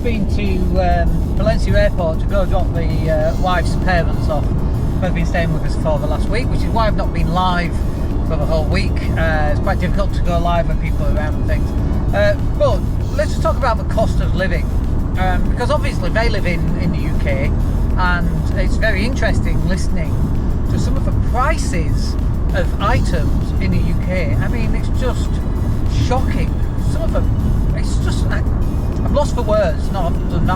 just been to Valencia Airport to go drop the wife's parents off, who have been staying with us for the last week, which is why I've not been live for the whole week. It's quite difficult to go live when people are around and things. But let's just talk about the cost of living, because obviously they live in the UK, and it's very interesting listening to some of the prices of items in the UK. I mean, it's just shocking. Some of them, it's just, I've lost for words. Not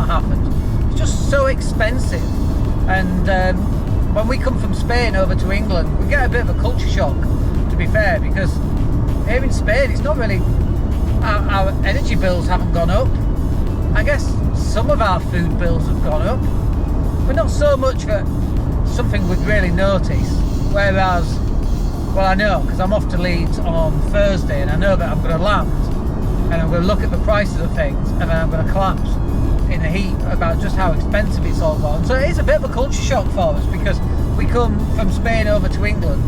happened. It's just so expensive. And when we come from Spain over to England, we get a bit of a culture shock, to be fair, because here in Spain, it's not really, our energy bills haven't gone up. I guess some of our food bills have gone up, but not so much that something we'd really notice. Whereas, well, I know, because I'm off to Leeds on Thursday, and I know that I'm going to land and I'm going to look at the prices of things, and then I'm going to collapse in a heap about just how expensive it's all gone. So it is a bit of a culture shock for us, because we come from Spain over to England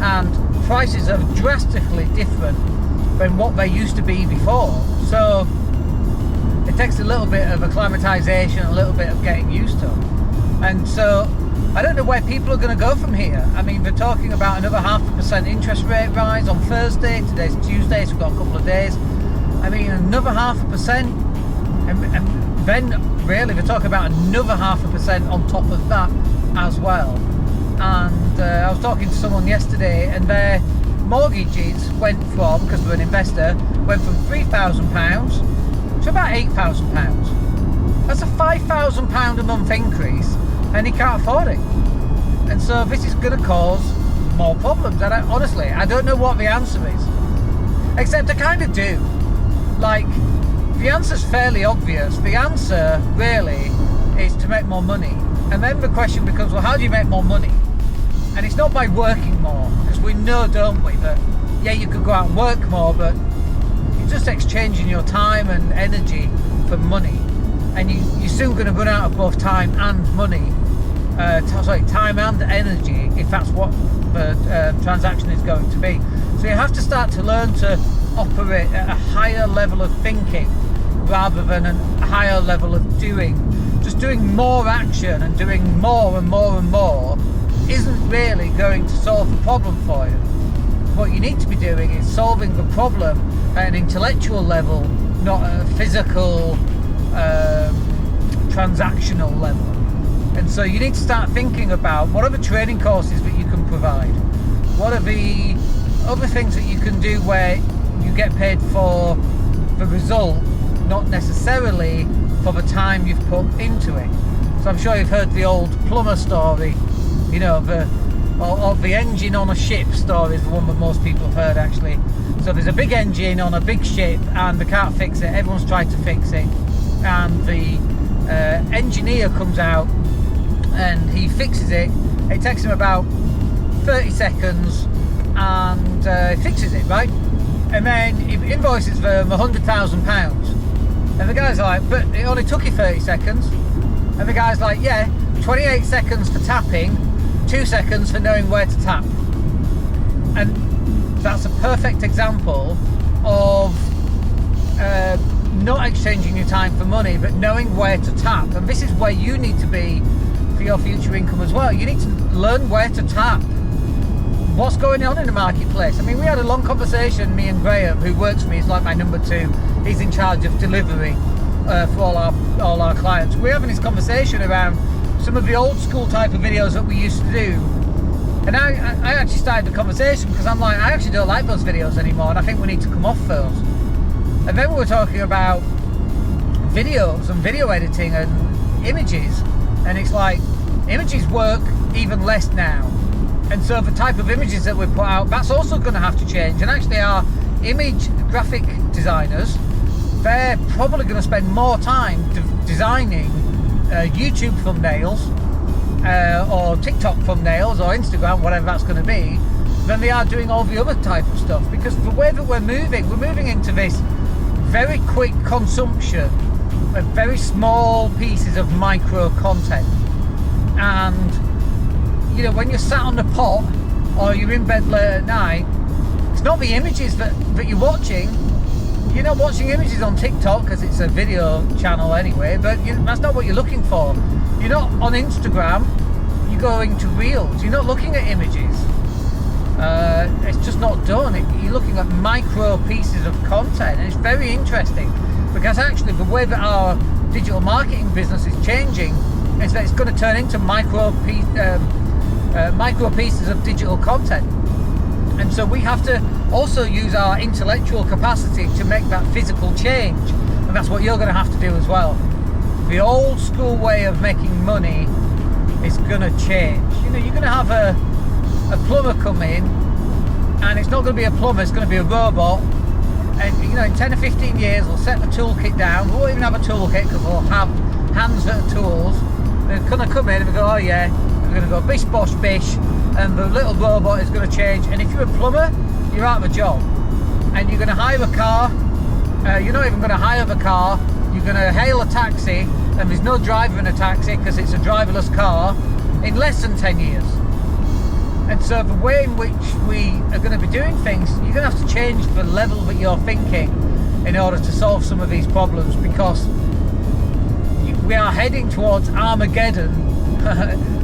and prices are drastically different than what they used to be before. So it takes a little bit of acclimatization, a little bit of getting used to. And so I don't know where people are going to go from here. I mean, they're talking about another 0.5% interest rate rise on Thursday. Today's Tuesday, so we've got a couple of days. I mean, another 0.5%, and then really they're talking about another 0.5% on top of that as well. And I was talking to someone yesterday, and their mortgages went from, because they're an investor, went from £3,000 to about £8,000. That's a £5,000 a month increase, and he can't afford it. And so this is going to cause more problems. And honestly, I don't know what the answer is, except I kind of do. Like, the answer's fairly obvious. The answer really is to make more money. And then the question becomes, well, how do you make more money? And it's not by working more, because we know, don't we, that yeah, you could go out and work more, but you're just exchanging your time and energy for money, and you're soon going to run out of both time and money. Time and energy, if that's what the transaction is going to be. So you have to start to learn to operate at a higher level of thinking rather than a higher level of doing. Just doing more action and doing more and more and more isn't really going to solve the problem for you. What you need to be doing is solving the problem at an intellectual level, not at a physical, transactional level. And so you need to start thinking about what are the training courses that you can provide, what are the other things that you can do where you get paid for the result, not necessarily for the time you've put into it. So I'm sure you've heard the old plumber story, you know, or the engine on a ship story is the one that most people have heard, actually. So there's a big engine on a big ship and they can't fix it, everyone's tried to fix it, and the engineer comes out and he fixes it. It takes him about 30 seconds and he fixes it, right? And then he invoices them £100,000. And the guy's like, but it only took you 30 seconds. And the guy's like, yeah, 28 seconds for tapping, 2 seconds for knowing where to tap. And that's a perfect example of not exchanging your time for money, but knowing where to tap. And this is where you need to be for your future income as well. You need to learn where to tap. What's going on in the marketplace? I mean, we had a long conversation, me and Graham, who works for me, he's like my number 2. He's in charge of delivery for all our clients. We're having this conversation around some of the old school type of videos that we used to do. And I actually started the conversation because I'm like, I actually don't like those videos anymore, and I think we need to come off those. And then we were talking about videos and video editing and images, and it's like, images work even less now. And so the type of images that we put out, that's also going to have to change. And actually our image graphic designers, they're probably going to spend more time designing YouTube thumbnails or TikTok thumbnails or Instagram, whatever that's going to be, than they are doing all the other type of stuff. Because the way that we're moving into this very quick consumption of very small pieces of micro content. And you know, when you're sat on the pot or you're in bed late at night, it's not the images that you're watching, you're not watching images on TikTok because it's a video channel anyway, but that's not what you're looking for. You're not on Instagram, you're going to Reels, you're not looking at images. It's just not done. You're looking at micro pieces of content, and it's very interesting because actually the way that our digital marketing business is changing is that it's going to turn into micro pieces of digital content. And so we have to also use our intellectual capacity to make that physical change, and that's what you're going to have to do as well. The old school way of making money is going to change. You know, you're going to have a plumber come in, and it's not going to be a plumber, it's going to be a robot, and you know, in 10 or 15 years we'll set the toolkit down. We won't even have a toolkit because we'll have hands that are tools. They're going to come in and we go, oh yeah, we're going to go bish bosh bish, and the little robot is going to change. And if you're a plumber, you're out of a job, and you're going to hire a car. You're not even going to hire the car, you're going to hail a taxi, and there's no driver in a taxi because it's a driverless car, in less than 10 years. And so the way in which we are going to be doing things, you're going to have to change the level that you're thinking in order to solve some of these problems, because we are heading towards Armageddon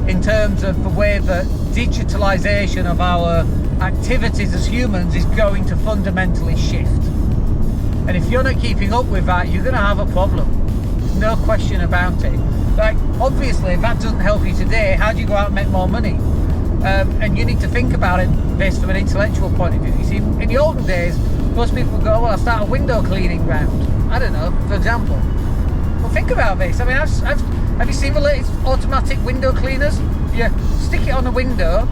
in terms of the way that digitalization of our activities as humans is going to fundamentally shift. And if you're not keeping up with that, you're going to have a problem. There's no question about it. Like, obviously, if that doesn't help you today, how do you go out and make more money? And you need to think about it based from an intellectual point of view. You see, in the olden days, most people would go, well, I'll start a window cleaning round. I don't know, for example. Well, think about this. I mean, have you seen the latest automatic window cleaners? You stick it on a window,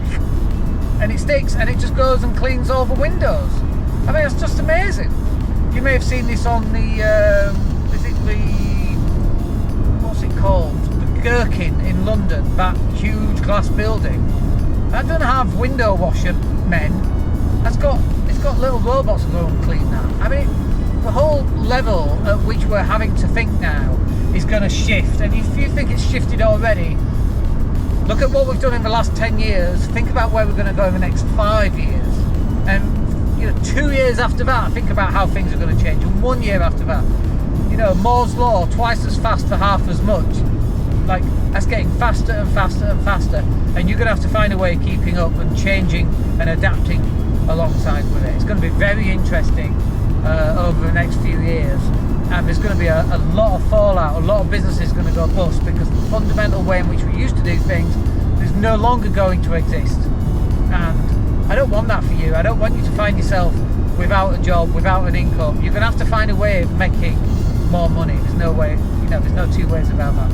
and it sticks, and it just goes and cleans all the windows. I mean, it's just amazing. You may have seen this on the, what's it called? The Gherkin in London, that huge glass building. That doesn't have window washer men. It's got little robots that go and clean that. I mean, the whole level at which we're having to think now is going to shift. And if you think it's shifted already, look at what we've done in the last 10 years. Think about where we're going to go in the next 5 years. And 2 years after that, think about how things are going to change. And 1 year after that, Moore's law, twice as fast for half as much. Like, that's getting faster and faster and faster, and you're going to have to find a way of keeping up and changing and adapting alongside with it. It's going to be very interesting over the next few years, and there's going to be a lot of fallout. A lot of businesses are going to go bust because the fundamental way in which we used to do things is no longer going to exist. And I don't want that for you. I don't want you to find yourself without a job, without an income. You're going to have to find a way of making more money. There's no way, there's no two ways about that.